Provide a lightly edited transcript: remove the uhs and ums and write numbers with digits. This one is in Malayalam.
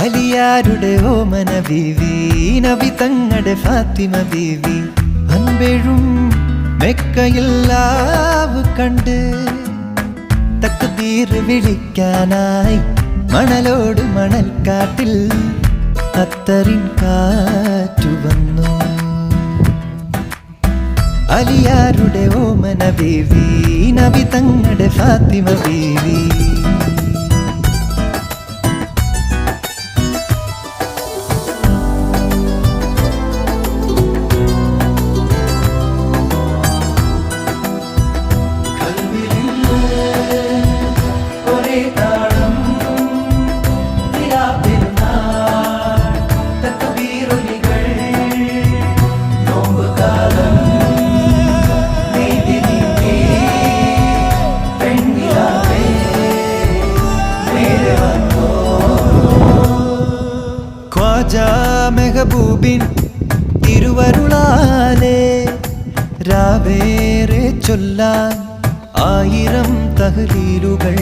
അലിയാരുടെ ഓമന ബീവി, നബി തങ്ങളുടെ ഫാത്തിമ ബീവി, അൻപെഴും മെക്കയില്ലാവ് കണ്ട് തക്ബീർ വിളിക്കാനായി മണലോട് മണൽക്കാട്ടിൽ അത്തറിൻ കാറ്റു വന്നു. അലിയാരുടെ ഓമന ബീവി, നബി തങ്ങളുടെ ഫാത്തിമ ബീവി. മെഹബൂബിൻ തിരുവരുളാലേ രാവേറെ ചൊല്ലാൻ 1000 തഹ്ലീലുകൾ